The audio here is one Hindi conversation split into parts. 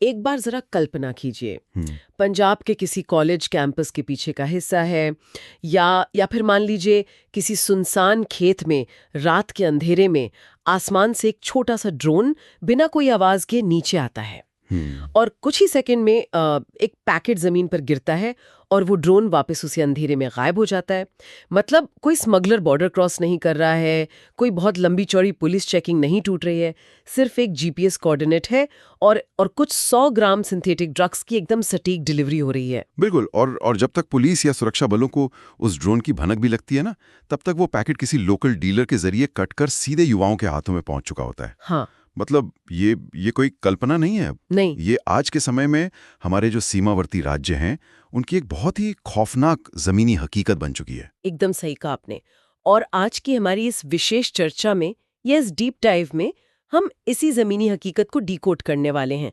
एक बार जरा कल्पना कीजिए, पंजाब के किसी कॉलेज कैंपस के पीछे का हिस्सा है, या फिर मान लीजिए किसी सुनसान खेत में रात के अंधेरे में आसमान से एक छोटा सा ड्रोन बिना कोई आवाज के नीचे आता है और कुछ ही सेकंड में एक पैकेट जमीन पर गिरता है और वो ड्रोन वापस उसी अंधेरे में गायब हो जाता है। मतलब कोई स्मगलर बॉर्डर क्रॉस नहीं कर रहा है, कोई बहुत लंबी चौड़ी पुलिस चेकिंग नहीं टूट रही है, सिर्फ एक जीपीएस कोऑर्डिनेट है और कुछ 100 ग्राम सिंथेटिक ड्रग्स की एकदम सटीक डिलीवरी हो रही है। बिल्कुल। और जब तक पुलिस या सुरक्षा बलों को उस ड्रोन की भनक भी लगती है ना, तब तक वो पैकेट किसी लोकल डीलर के जरिए कटकर सीधे युवाओं के हाथों में पहुंच चुका होता है। हाँ, मतलब ये कोई कल्पना नहीं है। नहीं, ये आज के समय में हमारे जो सीमावर्ती राज्य हैं उनकी एक बहुत ही खौफनाक जमीनी हकीकत बन चुकी है। एकदम सही कहा आपने। और आज की हमारी इस विशेष चर्चा में या इस डीप डाइव में हम इसी जमीनी हकीकत को डिकोड करने वाले हैं।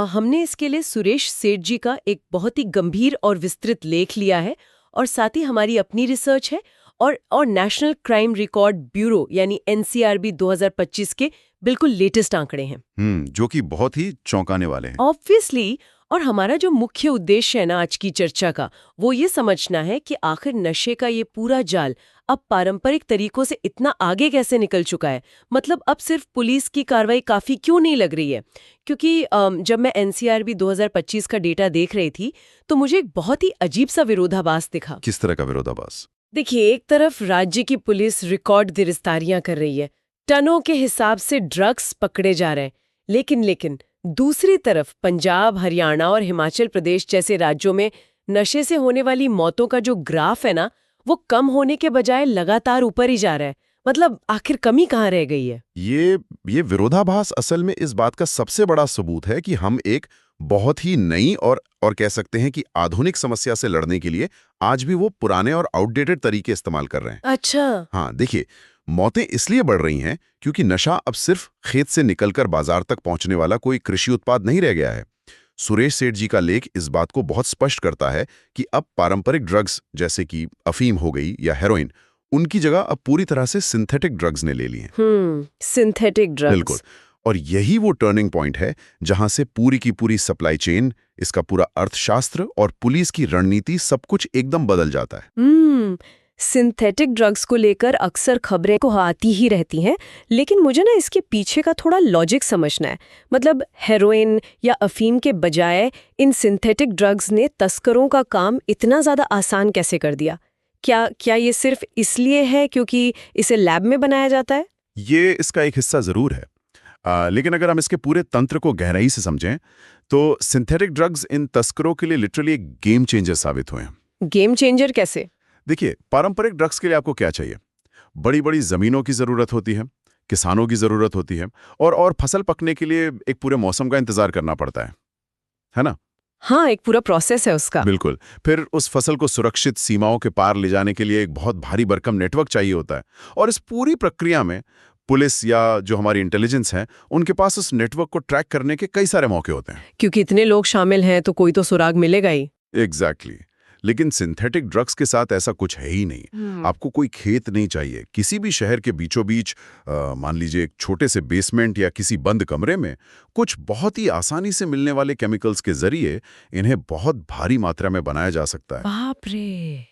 हमने इसके लिए सुरेश सेठ जी का एक बहुत ही गंभीर और विस्तृत लेख लिया है और साथ ही हमारी अपनी रिसर्च है और नेशनल क्राइम रिकॉर्ड ब्यूरो यानी एनसीआरबी 2025 के बिल्कुल लेटेस्ट आंकड़े हैं। जो कि बहुत ही चौंकाने वाले हैं। ऑब्वियसली। और हमारा जो मुख्य उद्देश्य है ना आज की चर्चा का, वो ये समझना है कि आखिर नशे का ये पूरा जाल अब पारंपरिक तरीकों से इतना आगे कैसे निकल चुका है। मतलब अब सिर्फ पुलिस की कार्रवाई काफी क्यों नहीं लग रही है। क्योंकि जब मैं एनसीआरबी 2025 का डेटा देख रही थी तो मुझे एक बहुत ही अजीब सा विरोधाभास दिखा। किस तरह का विरोधाभास? देखिए, एक तरफ राज्य की पुलिस रिकॉर्ड गिरफ्तारियां कर रही है, टनों के हिसाब से ड्रग्स पकड़े जा रहे हैं, लेकिन दूसरी तरफ पंजाब, हरियाणा और हिमाचल प्रदेश जैसे राज्यों में नशे से होने वाली मौतों का जो ग्राफ है ना, वो कम होने के बजाय लगातार ऊपर ही जा रहा है। मतलब आखिर कमी कहाँ रह गई है? ये विरोधाभास असल में इस बात का सबसे बड़ा सबूत है कि हम एक बहुत ही नई और कह सकते हैं कि आधुनिक समस्या से लड़ने के लिए आज भी वो पुराने और आउटडेटेड तरीके इस्तेमाल कर रहे हैं। अच्छा। हाँ, देखिए, मौतें इसलिए बढ़ रही हैं क्योंकि नशा अब सिर्फ खेत से निकलकर बाजार तक पहुंचने वाला कोई कृषि उत्पाद नहीं रह गया है। सुरेश सेठ जी का लेख इस बात को बहुत स्पष्ट करता है कि अब पारंपरिक ड्रग्स जैसे कि अफीम हो गई या हेरोइन, उनकी जगह अब पूरी तरह से सिंथेटिक ड्रग्स ने ले ली है। Synthetic drugs. बिल्कुल। और यही वो टर्निंग पॉइंट है जहां से पूरी की पूरी सप्लाई चेन, इसका पूरा अर्थशास्त्र और पुलिस की रणनीति सब कुछ एकदम बदल जाता है। सिंथेटिक ड्रग्स को लेकर अक्सर खबरें को आती ही रहती हैं, लेकिन मुझे ना इसके पीछे का थोड़ा लॉजिक समझना है। मतलब हेरोइन या अफीम के बजाय इन सिंथेटिक ड्रग्स ने तस्करों का काम इतना ज़्यादा आसान कैसे कर दिया? क्या ये सिर्फ इसलिए है क्योंकि इसे लैब में बनाया जाता है? ये इसका एक हिस्सा जरूर है, लेकिन अगर हम इसके पूरे तंत्र को गहराई से समझें तो सिंथेटिक ड्रग्स इन तस्करों के लिए लिटरली एक गेम चेंजर साबित हुए हैं। गेम चेंजर कैसे? देखिए, पारंपरिक ड्रग्स के लिए आपको क्या चाहिए? बड़ी बड़ी जमीनों की जरूरत होती है, किसानों की जरूरत होती है और फसल पकने के लिए एक पूरे मौसम का इंतजार करना पड़ता है ना? हाँ, एक पूरा प्रोसेस है उसका। बिल्कुल। फिर उस फसल को सुरक्षित सीमाओं के पार ले जाने के लिए एक बहुत भारी भरकम नेटवर्क चाहिए होता है और इस पूरी प्रक्रिया में पुलिस या जो हमारी इंटेलिजेंस है, उनके पास उस नेटवर्क को ट्रैक करने के कई सारे मौके होते हैं। क्योंकि इतने लोग शामिल हैं तो कोई तो सुराग मिलेगा ही। एग्जैक्टली। लेकिन सिंथेटिक ड्रग्स के साथ ऐसा कुछ है ही नहीं। आपको कोई खेत नहीं चाहिए, किसी भी शहर के बीचों बीच मान लीजिए एक छोटे से बेसमेंट या किसी बंद कमरे में कुछ बहुत ही आसानी से मिलने वाले केमिकल्स के जरिए इन्हें बहुत भारी मात्रा में बनाया जा सकता है। बाप रे!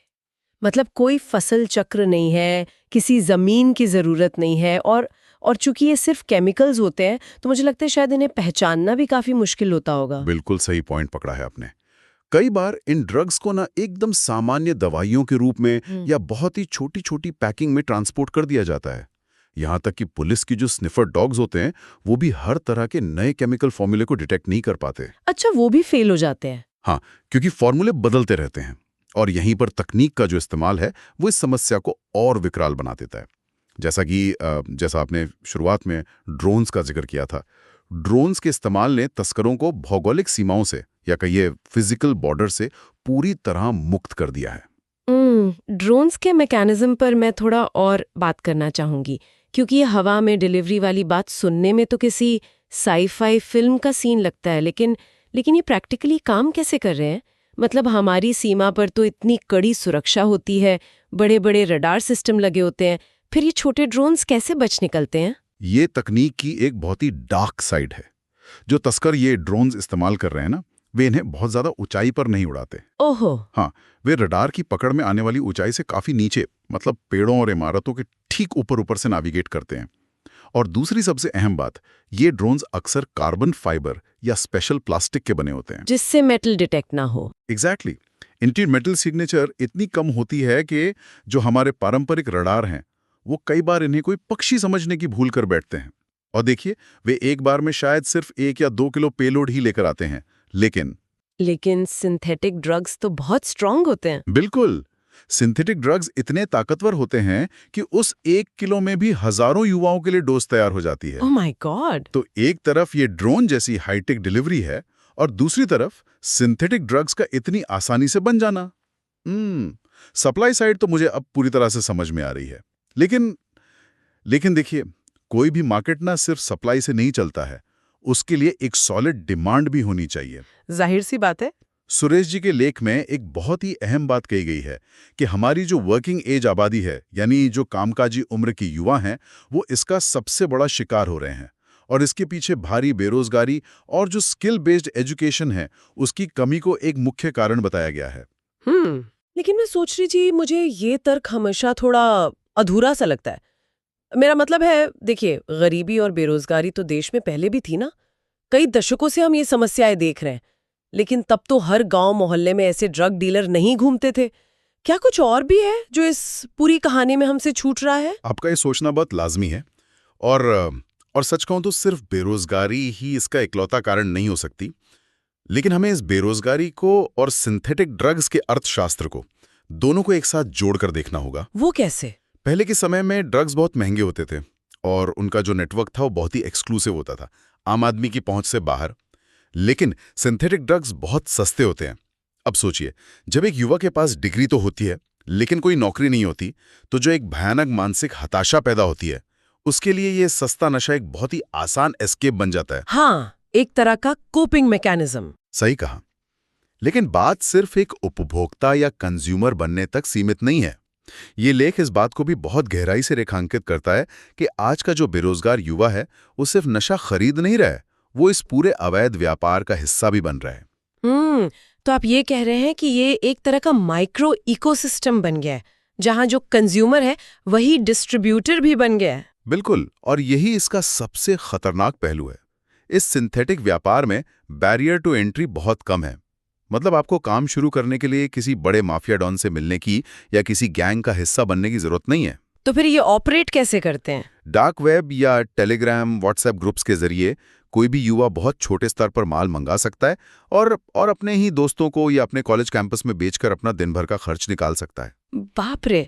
मतलब कोई फसल चक्र नहीं है, किसी जमीन की जरूरत नहीं है और चूंकि ये सिर्फ केमिकल्स होते हैं तो मुझे लगता है शायद इन्हें पहचानना भी काफी मुश्किल होता होगा। बिल्कुल सही पॉइंट पकड़ा है आपने। कई बार इन ड्रग्स को ना एकदम सामान्य दवाइयों के रूप में या बहुत ही छोटी छोटी पैकिंग में ट्रांसपोर्ट कर दिया जाता है। यहाँ तक कि पुलिस की जो स्निफर डॉग्स होते हैं वो भी हर तरह के नए केमिकल फॉर्मूले को डिटेक्ट नहीं कर पाते। अच्छा, वो भी फेल हो जाते हैं? हाँ, क्योंकि फॉर्मूले बदलते रहते हैं और यहीं पर तकनीक का जो इस्तेमाल है वो इस समस्या को और विकराल बना देता है। जैसा आपने शुरुआत में ड्रोन्स का जिक्र किया था, ड्रोन्स के इस्तेमाल ने तस्करों को भौगोलिक सीमाओं से या कहिए फिजिकल बॉर्डर से पूरी तरह मुक्त कर दिया है। ड्रोन्स के मैकेनिज्म पर मैं थोड़ा और बात करना चाहूंगी, क्योंकि ये हवा में डिलीवरी वाली बात सुनने में तो किसी साई-फाई फिल्म का सीन लगता है, लेकिन ये प्रैक्टिकली काम कैसे कर रहे हैं? मतलब हमारी सीमा पर तो इतनी कड़ी सुरक्षा होती है, बड़े बड़े रडार सिस्टम लगे होते हैं, फिर ये छोटे ड्रोन्स कैसे बच निकलते हैं? ये तकनीक की एक बहुत ही डार्क साइड है। जो तस्कर ये ड्रोन्स इस्तेमाल कर रहे हैं ना, वे इन्हें बहुत ज्यादा ऊंचाई पर नहीं उड़ाते। ओहो। हाँ, वे रडार की पकड़ में आने वाली ऊंचाई से काफी नीचे, मतलब पेड़ों और इमारतों के ठीक ऊपर ऊपर से नेविगेट करते हैं। और दूसरी सबसे अहम बात, ये ड्रोन्स अक्सर कार्बन फाइबर या स्पेशल प्लास्टिक के बने होते हैं, जिससे मेटल डिटेक्ट ना हो। एग्जैक्टली। इनकी मेटल सिग्नेचर इतनी कम होती है कि जो हमारे पारंपरिक रडार हैं, वो कई बार इन्हें कोई पक्षी समझने की भूल कर बैठते हैं। और देखिए, वे एक बार में शायद सिर्फ 1 या 2 किलो पेलोड ही लेकर आते हैं, लेकिन सिंथेटिक ड्रग्स तो बहुत स्ट्रांग होते हैं। बिल्कुल, सिंथेटिक ड्रग्स इतने ताकतवर होते हैं कि उस 1 किलो में भी हजारों युवाओं के लिए डोज तैयार हो जाती है। Oh my God. तो एक तरफ ये ड्रोन जैसी हाईटेक डिलीवरी है, और दूसरी तरफ सिंथेटिक ड्रग्स का इतनी आसानी से बन जाना। सप्लाई साइड तो मुझे अब पूरी तरह से समझ में आ रही है। लेकिन देखिए, कोई भी मार्केट ना सिर्फ सप्लाई से नहीं चलता है, उसके लिए एक सॉलिड डिमांड भी होनी चाहिए। जाहिर सी बात है। सुरेश जी के लेख में एक बहुत ही अहम बात कही गई है कि हमारी जो वर्किंग एज आबादी है, यानी जो कामकाजी उम्र की युवा हैं, वो इसका सबसे बड़ा शिकार हो रहे हैं। और इसके पीछे भारी बेरोजगारी और जो स्किल बेस्ड एजुकेशन है, उसकी कमी को एक मुख्य कारण बताया गया है। लेकिन मैं सोच रही थी, मुझे ये तर्क हमेशा थोड़ा अधूरा सा लगता है। मेरा मतलब है, देखिए, गरीबी और बेरोजगारी तो देश में पहले भी थी ना। कई दशकों से हम ये समस्याएं देख रहे हैं, लेकिन तब तो हर गांव मोहल्ले में ऐसे ड्रग डीलर नहीं घूमते थे। क्या कुछ और भी है जो इस पूरी कहानी में हमसे छूट रहा है? आपका ये सोचना बहुत लाजमी है। और सच कहूं तो सिर्फ बेरोजगारी ही इसका इकलौता कारण नहीं हो सकती। लेकिन हमें इस बेरोजगारी को और सिंथेटिक ड्रग्स के अर्थशास्त्र को, दोनों को एक साथ जोड़कर देखना होगा। वो कैसे? पहले के समय में ड्रग्स बहुत महंगे होते थे और उनका जो नेटवर्क था वो बहुत ही एक्सक्लूसिव होता था, आम आदमी की पहुंच से बाहर। लेकिन सिंथेटिक ड्रग्स बहुत सस्ते होते हैं। अब सोचिए, जब एक युवा के पास डिग्री तो होती है लेकिन कोई नौकरी नहीं होती, तो जो एक भयानक मानसिक हताशा पैदा होती है, उसके लिए ये सस्ता नशा एक बहुत ही आसान एस्केप बन जाता है। हाँ, एक तरह का कोपिंग मैकेनिज्म। सही कहा। लेकिन बात सिर्फ एक उपभोक्ता या कंज्यूमर बनने तक सीमित नहीं है। ये लेख इस बात को भी बहुत गहराई से रेखांकित करता है कि आज का जो बेरोजगार युवा है, वो सिर्फ नशा खरीद नहीं रहा है, वो इस पूरे अवैध व्यापार का हिस्सा भी बन रहा है। तो आप ये कह रहे हैं कि ये एक तरह का माइक्रो इकोसिस्टम बन गया है, जहां जो कंज्यूमर है वही डिस्ट्रीब्यूटर भी बन गया है। बिल्कुल, और यही इसका सबसे खतरनाक पहलू है। इस सिंथेटिक व्यापार में बैरियर टू एंट्री बहुत कम है। मतलब आपको काम शुरू करने के लिए किसी बड़े माफिया डॉन से मिलने की या किसी गैंग का हिस्सा बनने की जरूरत नहीं है। तो फिर ये ऑपरेट कैसे करते हैं? डार्क वेब या टेलीग्राम, व्हाट्सएप ग्रुप्स के जरिए कोई भी युवा बहुत छोटे स्तर पर माल मंगा सकता है और अपने ही दोस्तों को या अपने कॉलेज कैंपस में बेचकर अपना दिन भर का खर्च निकाल सकता है। बाप रे,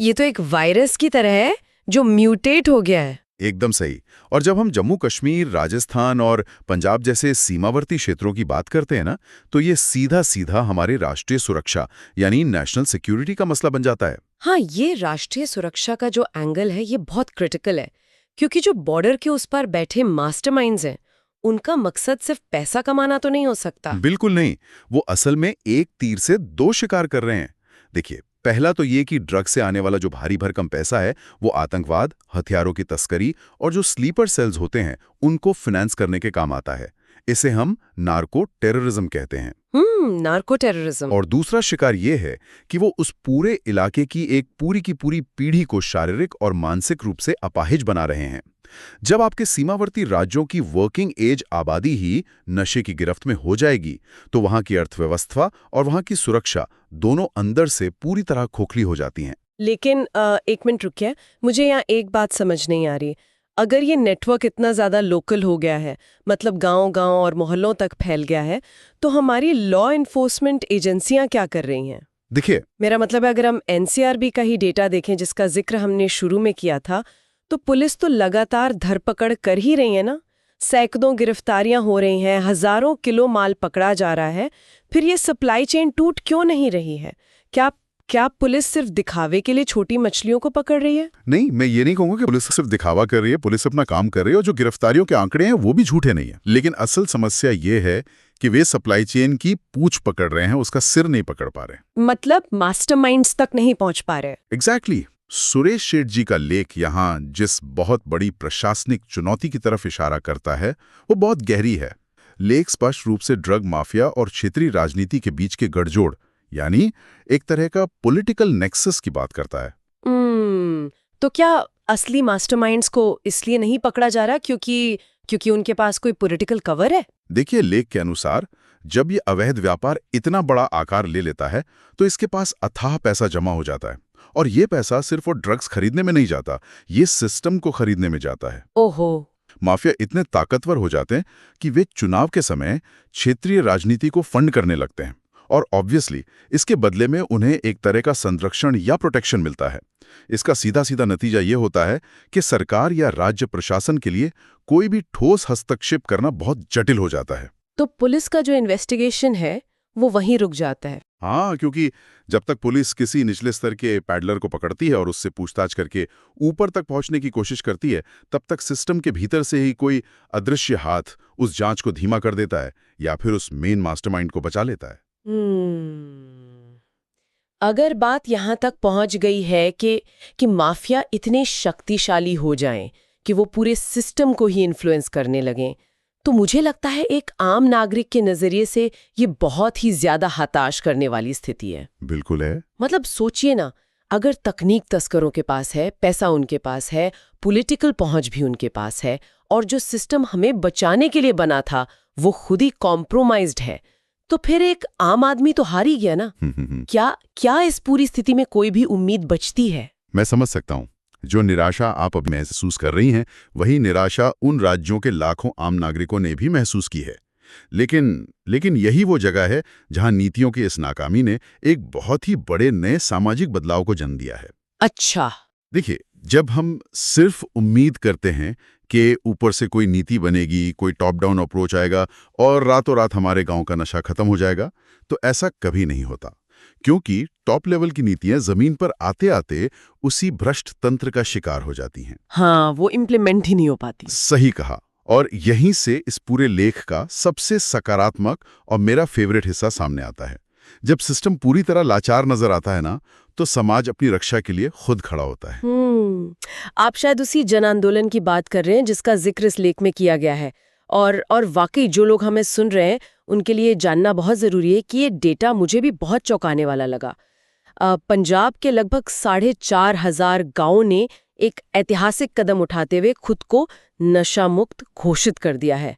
ये तो एक वायरस की तरह है जो म्यूटेट हो गया है। एकदम सही। और जब हम जम्मू कश्मीर, राजस्थान और पंजाब जैसे सीमावर्ती क्षेत्रों की बात करते हैं ना, तो ये सीधा सीधा हमारे राष्ट्रीय सुरक्षा यानी नेशनल सिक्योरिटी का मसला बन जाता है। हाँ, ये राष्ट्रीय सुरक्षा का जो एंगल है, ये बहुत क्रिटिकल है, क्योंकि जो बॉर्डर के उस पार बैठे मास्टरमाइंड्स हैं, उनका मकसद सिर्फ पैसा कमाना तो नहीं हो सकता। बिल्कुल नहीं, वो असल में एक तीर से 2 शिकार कर रहे हैं। देखिए, पहला तो ये कि ड्रग से आने वाला जो भारी भरकम पैसा है, वो आतंकवाद, हथियारों की तस्करी और जो स्लीपर सेल्स होते हैं, उनको फाइनेंस करने के काम आता है। इसे हम नार्को टेररिज्म कहते हैं। Narco terrorism. और दूसरा शिकार ये है कि वो उस पूरे इलाके की एक पूरी की पूरी पीढ़ी को शारीरिक और मानसिक रूप से अपाहिज बना रहे हैं। जब आपके सीमावर्ती राज्यों की वर्किंग एज आबादी ही नशे की गिरफ्त में हो जाएगी, तो वहां की अर्थव्यवस्था और वहां की सुरक्षा दोनों अंदर से पूरी तरह खोखली हो जाती हैं। लेकिन एक मिनट रुकिए, मुझे यहाँ एक बात समझ नहीं आ रही। अगर ये नेटवर्क इतना ज्यादा लोकल हो गया है, मतलब गांव-गांव और मोहल्लों तक फैल गया है, तो हमारी लॉ एनफोर्समेंट एजेंसियां क्या कर रही हैं? देखिए, मेरा मतलब है, अगर हम एनसीआरबी का ही डेटा देखें, जिसका जिक्र हमने शुरू में किया था, तो पुलिस तो लगातार धरपकड़ कर ही रही है ना। सैकड़ों गिरफ्तारियां हो रही हैं, हजारों किलो माल पकड़ा जा रहा है। फिर ये सप्लाई चेन टूट क्यों नहीं रही है? क्या पुलिस सिर्फ दिखावे के लिए छोटी मछलियों को पकड़ रही है? नहीं, मैं ये नहीं कहूंगा कि पुलिस सिर्फ दिखावा कर रही है। पुलिस अपना काम कर रही है और जो गिरफ्तारियों के आंकड़े हैं वो भी झूठे नहीं है। लेकिन असल समस्या ये है कि वे सप्लाई चेन की पूंछ पकड़ रहे हैं, उसका सिर नहीं पकड़ पा रहे। मतलब मास्टरमाइंड्स तक नहीं पहुंच पा रहे। एग्जैक्टली। सुरेश शेठ जी का लेख यहाँ जिस बहुत बड़ी प्रशासनिक चुनौती की तरफ इशारा करता है वो बहुत गहरी है। लेख स्पष्ट रूप से ड्रग माफिया और क्षेत्रीय राजनीति के बीच के गठजोड़ यानी एक तरह का पॉलिटिकल नेक्सस की बात करता है। तो क्या असली मास्टरमाइंड्स को इसलिए नहीं पकड़ा जा रहा क्योंकि उनके पास कोई पॉलिटिकल कवर है? देखिए, लेख के अनुसार जब ये अवैध व्यापार इतना बड़ा आकार ले लेता है तो इसके पास अथाह पैसा जमा हो जाता है और ये पैसा सिर्फ वो ड्रग्स खरीदने में नहीं जाता, ये सिस्टम को खरीदने में जाता है। ओहो। माफिया इतने ताकतवर हो जाते हैं कि वे चुनाव के समय क्षेत्रीय राजनीति को फंड करने लगते हैं और ऑब्वियसली इसके बदले में उन्हें एक तरह का संरक्षण या प्रोटेक्शन मिलता है। इसका सीधा सीधा नतीजा ये होता है कि सरकार या राज्य प्रशासन के लिए कोई भी ठोस हस्तक्षेप करना बहुत जटिल हो जाता है। तो पुलिस का जो इन्वेस्टिगेशन है वो वहीं रुक जाता है। हाँ, क्योंकि जब तक पुलिस किसी निचले स्तर के पैडलर को पकड़ती है और उससे पूछताछ करके ऊपर तक पहुंचने की कोशिश करती है, तब तक सिस्टम के भीतर से ही कोई अदृश्य हाथ उस जांच को धीमा कर देता है या फिर उस मेन मास्टरमाइंड को बचा लेता है। अगर बात यहाँ तक पहुंच गई है कि माफिया इतने शक्तिशाली हो जाएं कि वो पूरे सिस्टम को ही इन्फ्लुएंस करने लगें, तो मुझे लगता है एक आम नागरिक के नजरिए से ये बहुत ही ज्यादा हताश करने वाली स्थिति है। बिल्कुल है। मतलब सोचिए ना, अगर तकनीक तस्करों के पास है, पैसा उनके पास है, पॉलिटिकल पहुंच भी उनके पास है और जो सिस्टम हमें बचाने के लिए बना था वो खुद ही कॉम्प्रोमाइज्ड है, तो फिर एक आम आदमी तो हार ही गया ना। क्या इस पूरी स्थिति में कोई भी उम्मीद बचती है? मैं समझ सकता हूँ। जो निराशा आप अब महसूस कर रही हैं, वही निराशा उन राज्यों के लाखों आम नागरिकों ने भी महसूस की है। लेकिन यही वो जगह है जहां नीतियों की इस नाकामी ने एक बहुत ही बड़े नए सामाजिक बदलाव को जन्म दिया है। अच्छा। देखिए, जब हम सिर्फ उम्मीद करते हैं कि ऊपर से कोई नीति बनेगी, कोई टॉप डाउन अप्रोच आएगा और रातों रात हमारे गांव का नशा खत्म हो जाएगा, तो ऐसा कभी नहीं होता, क्योंकि टॉप लेवल की नीतियां जमीन पर आते आते उसी भ्रष्ट तंत्र का शिकार हो जाती हैं। हाँ, वो इम्प्लीमेंट ही नहीं हो पाती। सही कहा। और यहीं से इस पूरे लेख का सबसे सकारात्मक और मेरा फेवरेट हिस्सा सामने आता है। जब सिस्टम पूरी तरह लाचार नजर आता है ना, तो समाज अपनी रक्षा के लिए खुद खड़ा होता है। आप शायद उसी जन आंदोलन की बात कर रहे हैं जिसका जिक्र इस लेख में किया गया है। और वाकई जो लोग हमें सुन रहे हैं उनके लिए जानना बहुत जरूरी है कि ये डेटा मुझे भी बहुत चौंकाने वाला लगा। पंजाब के लगभग 4,500 गांवों ने एक ऐतिहासिक कदम उठाते हुए खुद को नशा मुक्त घोषित कर दिया है।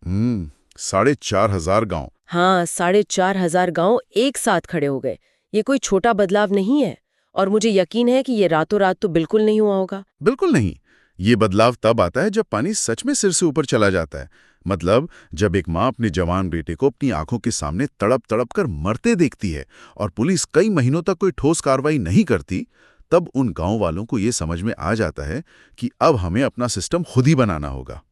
4,500 गांव? हाँ, 4,500 गांव एक साथ खड़े हो गए। ये कोई छोटा बदलाव नहीं है और मुझे यकीन है कि ये रातों रात तो बिल्कुल नहीं हुआ होगा। बिल्कुल नहीं। ये बदलाव तब आता है जब पानी सच में सिर से ऊपर चला जाता है। मतलब जब एक माँ अपने जवान बेटे को अपनी आंखों के सामने तड़प तड़प कर मरते देखती है और पुलिस कई महीनों तक कोई ठोस कार्रवाई नहीं करती, तब उन गांव वालों को ये समझ में आ जाता है कि अब हमें अपना सिस्टम खुद ही बनाना होगा।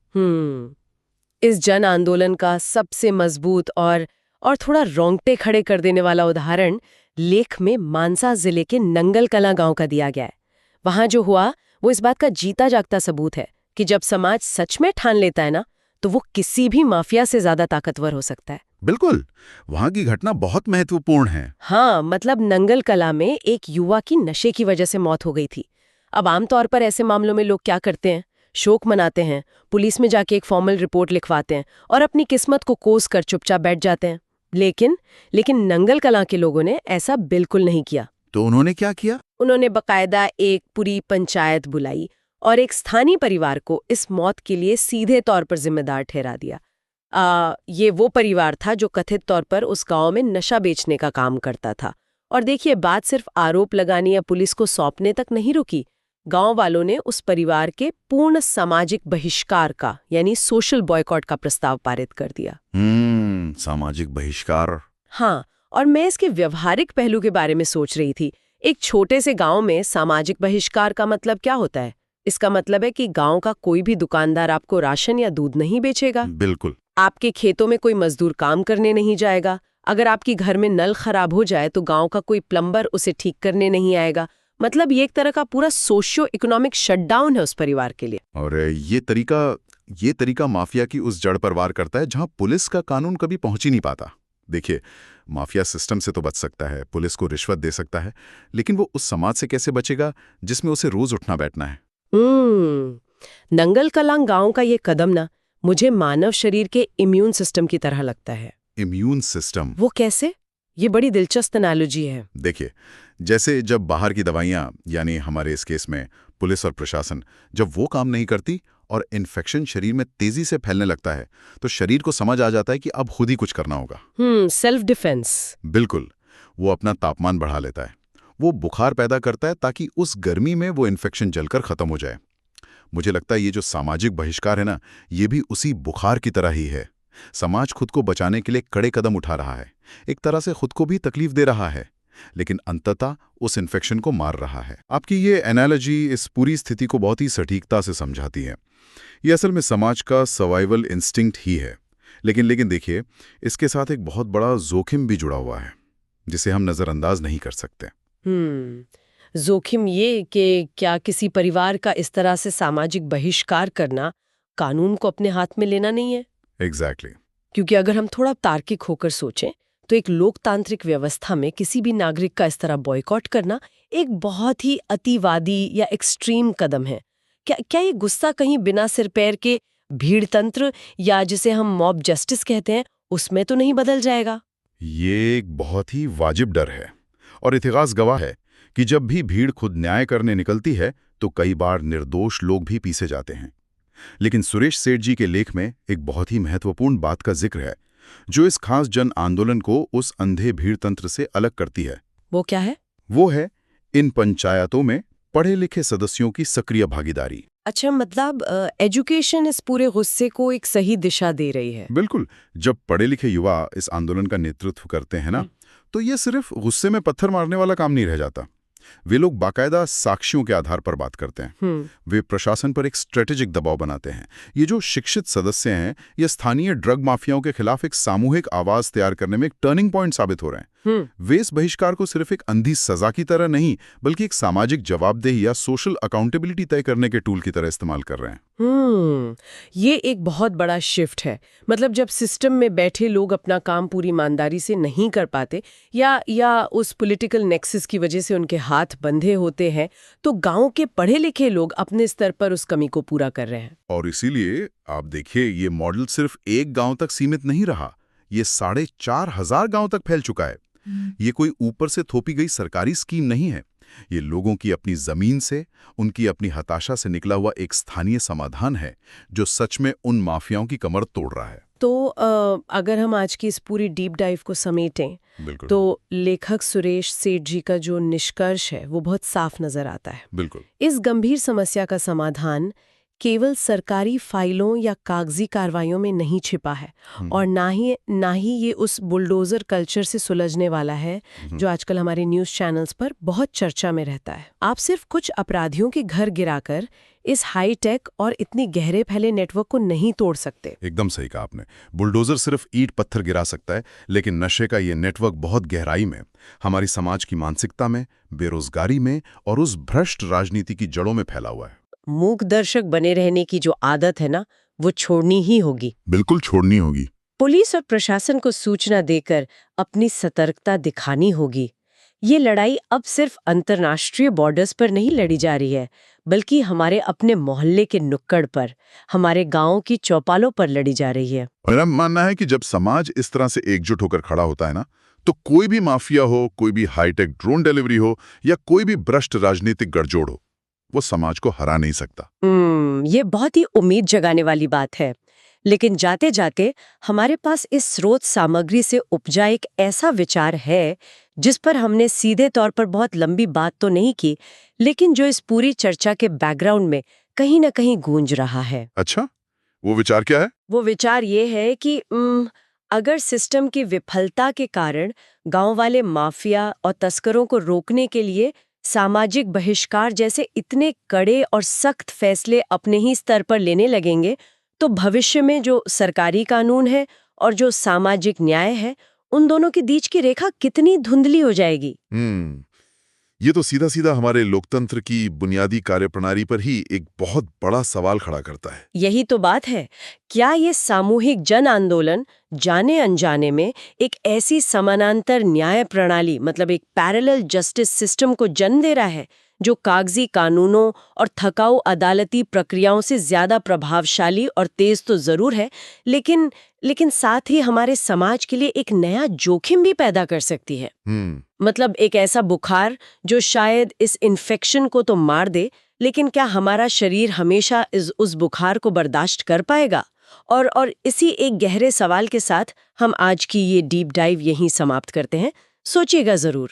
इस जन आंदोलन का सबसे मजबूत और थोड़ा रोंगटे खड़े कर देने वाला उदाहरण लेख में मानसा जिले के नंगल कलां गांव का दिया गया है। वहां जो हुआ वो इस बात का जीता जागता सबूत है कि जब समाज सच में ठान लेता है ना, तो वो किसी भी माफिया से ज्यादा ताकतवर हो सकता है। बिल्कुल, वहां की घटना बहुत महत्वपूर्ण है। हाँ, मतलब नंगल कला में एक युवा की नशे की वजह से मौत हो गई थी। अब आमतौर पर ऐसे मामलों में लोग क्या करते हैं? शोक मनाते हैं, पुलिस में जाके एक फॉर्मल रिपोर्ट लिखवाते हैं और अपनी किस्मत को कोस कर चुपचाप बैठ जाते हैं। लेकिन नंगल कला के लोगों ने ऐसा बिल्कुल नहीं किया। तो उन्होंने क्या किया? उन्होंने बकायदा एक पूरी पंचायत बुलाई और एक स्थानीय परिवार को इस मौत के लिए सीधे तौर पर जिम्मेदार ठहरा दिया। ये वो परिवार था जो कथित तौर पर उस गांव में नशा बेचने का काम करता था। और देखिए, बात सिर्फ आरोप लगाने या पुलिस को सौंपने तक नहीं रुकी। गांव वालों ने उस परिवार के पूर्ण सामाजिक बहिष्कार का यानी सोशल बॉयकॉट का प्रस्ताव पारित कर दिया। सामाजिक बहिष्कार? हाँ, और मैं इसके व्यवहारिक पहलू के बारे में सोच रही थी। एक छोटे से गांव में सामाजिक बहिष्कार का मतलब क्या होता है? इसका मतलब है कि गांव का कोई भी दुकानदार आपको राशन या दूध नहीं बेचेगा। बिल्कुल। आपके खेतों में कोई मजदूर काम करने नहीं जाएगा। अगर आपकी घर में नल खराब हो जाए तो गांव का कोई प्लम्बर उसे ठीक करने नहीं आएगा। मतलब ये एक तरह का पूरा सोशियो इकोनॉमिक शटडाउन है उस परिवार के लिए। और ये तरीका माफिया की उस जड़ पर वार करता है जहां पुलिस का कानून कभी पहुंच ही नहीं पाता। देखिए, माफिया सिस्टम से तो बच सकता है, पुलिस को रिश्वत दे सकता है, लेकिन वो उस समाज से कैसे बचेगा जिसमें उसे रोज उठना बैठना है? नंगल कलां गांव का ये कदम ना मुझे मानव शरीर के इम्यून सिस्टम की तरह लगता है। Immune system? वो कैसे? ये बड़ी दिलचस्प एनालॉजी है। देखिए, जैसे जब बाहर की दवाइयाँ, यानी हमारे इस केस में पुलिस और प्रशासन, जब वो काम नहीं करती और इन्फेक्शन शरीर में तेजी से फैलने लगता है, तो शरीर को समझ आ जाता है कि अब खुद ही कुछ करना होगा। Self defence. बिल्कुल। वो अपना तापमान बढ़ा लेता है, वो बुखार पैदा करता है ताकि उस गर्मी में वो इन्फेक्शन जलकर खत्म हो जाए। मुझे लगता है ये जो सामाजिक बहिष्कार है ना, ये भी उसी बुखार की तरह ही है। समाज खुद को बचाने के लिए कड़े कदम उठा रहा है, एक तरह से खुद को भी तकलीफ दे रहा है, लेकिन अंततः उस इन्फेक्शन को मार रहा है। आपकी ये एनालॉजी इस पूरी स्थिति को बहुत ही सटीकता से समझाती है। ये असल में समाज का सर्वाइवल इंस्टिंक्ट ही है। लेकिन देखिए, इसके साथ एक बहुत बड़ा जोखिम भी जुड़ा हुआ है, जिसे हम नज़रअंदाज नहीं कर सकते। जोखिम ये कि क्या किसी परिवार का इस तरह से सामाजिक बहिष्कार करना कानून को अपने हाथ में लेना नहीं है? एग्जैक्टली। क्योंकि अगर हम थोड़ा तार्किक होकर सोचें तो एक लोकतांत्रिक व्यवस्था में किसी भी नागरिक का इस तरह बॉयकॉट करना एक बहुत ही अतिवादी या एक्सट्रीम कदम है। क्या ये गुस्सा कहीं बिना सिर पैर के भीड़ तंत्र या जिसे हम मॉब जस्टिस कहते हैं उसमें तो नहीं बदल जाएगा? ये एक बहुत ही वाजिब डर है, और इतिहास गवाह है कि जब भी भीड़ खुद न्याय करने निकलती है तो कई बार निर्दोष लोग भी पीछे जाते हैं। लेकिन सुरेश सेठ जी के लेख में एक बहुत ही महत्वपूर्ण बात का जिक्र है, जो इस खास जन आंदोलन को उस अंधे भीड़ तंत्र से अलग करती है। वो क्या है? वो है इन पंचायतों में पढ़े लिखे सदस्यों की सक्रिय भागीदारी। अच्छा, मतलब एजुकेशन इस पूरे गुस्से को एक सही दिशा दे रही है। बिल्कुल। जब पढ़े लिखे युवा इस आंदोलन का नेतृत्व करते हैं ना, तो ये सिर्फ गुस्से में पत्थर मारने वाला काम नहीं रह जाता। वे लोग बाकायदा साक्ष्यों के आधार पर बात करते हैं। वे प्रशासन पर एक स्ट्रेटेजिक दबाव बनाते हैं। ये जो शिक्षित सदस्य हैं, ये स्थानीय ड्रग माफियाओं के खिलाफ एक सामूहिक आवाज तैयार करने में एक टर्निंग पॉइंट साबित हो रहे हैं। वे इस बहिष्कार को सिर्फ एक अंधी सजा की तरह नहीं, बल्कि एक सामाजिक जवाबदेही या सोशल अकाउंटेबिलिटी तय करने के टूल की तरह इस्तेमाल कर रहे हैं। ये एक बहुत बड़ा शिफ्ट है। मतलब जब सिस्टम में बैठे लोग अपना काम पूरी ईमानदारी से नहीं कर पाते या उस पॉलिटिकल नेक्सस की वजह से उनके हाथ बंधे होते हैं, तो गांव के पढ़े लिखे लोग अपने स्तर पर उस कमी को पूरा कर रहे हैं। और इसीलिए आप देखिए, ये मॉडल सिर्फ एक गांव तक सीमित नहीं रहा, ये 4,500 गांव तक फैल चुका है। ये कोई ऊपर से थोपी गई सरकारी स्कीम नहीं है। ये लोगों की अपनी जमीन से, उनकी अपनी हताशा से निकला हुआ एक स्थानीय समाधान है, जो सच में उन माफियाओं की कमर तोड़ रहा है। तो अगर हम आज की इस पूरी डीप डाइव को समेटें, तो लेखक सुरेश सेठ जी का जो निष्कर्ष है वो बहुत साफ नजर आता है। बिल्कुल। इस गंभीर समस्या का समाधान केवल सरकारी फाइलों या कागजी कार्रवाइयों में नहीं छिपा है, और ना ही ये उस बुलडोजर कल्चर से सुलझने वाला है जो आजकल हमारे न्यूज़ चैनल्स पर बहुत चर्चा में रहता है। आप सिर्फ कुछ अपराधियों के घर गिराकर इस हाई टेक और इतनी गहरे फैले नेटवर्क को नहीं तोड़ सकते। एकदम सही कहा आपने। बुलडोजर सिर्फ ईंट पत्थर गिरा सकता है, लेकिन नशे का ये नेटवर्क बहुत गहराई में, हमारी समाज की मानसिकता में, बेरोजगारी में और उस भ्रष्ट राजनीति की जड़ों में फैला हुआ है। मूक दर्शक बने रहने की जो आदत है ना, वो छोड़नी ही होगी। बिल्कुल छोड़नी होगी। पुलिस और प्रशासन को सूचना देकर अपनी सतर्कता दिखानी होगी। ये लड़ाई अब सिर्फ अंतर्राष्ट्रीय बॉर्डर्स पर नहीं लड़ी जा रही है, बल्कि हमारे अपने मोहल्ले के नुक्कड़ पर, हमारे गांव की चौपालों पर लड़ी जा रही है। मेरा मानना है कि जब समाज इस तरह से एकजुट होकर खड़ा होता है ना, तो कोई भी माफिया हो, कोई भी हाईटेक ड्रोन डिलीवरी हो या कोई भी भ्रष्ट राजनीतिक गठजोड़ हो, वो समाज को हरा नहीं सकता। ये बहुत ही उम्मीद जगाने वाली बात है। लेकिन जाते जाते हमारे पास इस स्रोत सामग्री से उपजा एक ऐसा विचार है जिस पर हमने सीधे तौर पर बहुत लंबी बात तो नहीं की, लेकिन जो इस पूरी चर्चा के बैकग्राउंड में कहीं ना कहीं गूंज रहा है। अच्छा, वो विचार क्या है? वो विचार ये है कि अगर सिस्टम की विफलता के कारण गांव वाले माफिया और तस्करों को रोकने के लिए सामाजिक बहिष्कार जैसे इतने कड़े और सख्त फैसले अपने ही स्तर पर लेने लगेंगे, तो भविष्य में जो सरकारी कानून है और जो सामाजिक न्याय है, उन दोनों के बीच की रेखा कितनी धुंधली हो जाएगी। ये तो सीधा सीधा हमारे लोकतंत्र की बुनियादी कार्यप्रणाली पर ही एक बहुत बड़ा सवाल खड़ा करता है। यही तो बात है। क्या ये सामूहिक जन आंदोलन जाने अनजाने में एक ऐसी समानांतर न्याय प्रणाली मतलब एक पैरेलल जस्टिस सिस्टम को जन्म दे रहा है जो कागजी कानूनों और थकाऊ अदालती प्रक्रियाओं से ज्यादा प्रभावशाली और तेज तो जरूर है, लेकिन साथ ही हमारे समाज के लिए एक नया जोखिम भी पैदा कर सकती है। मतलब एक ऐसा बुखार जो शायद इस इन्फेक्शन को तो मार दे, लेकिन क्या हमारा शरीर हमेशा उस बुखार को बर्दाश्त कर पाएगा? और इसी एक गहरे सवाल के साथ हम आज की ये डीप डाइव यहीं समाप्त करते हैं। सोचिएगा जरूर।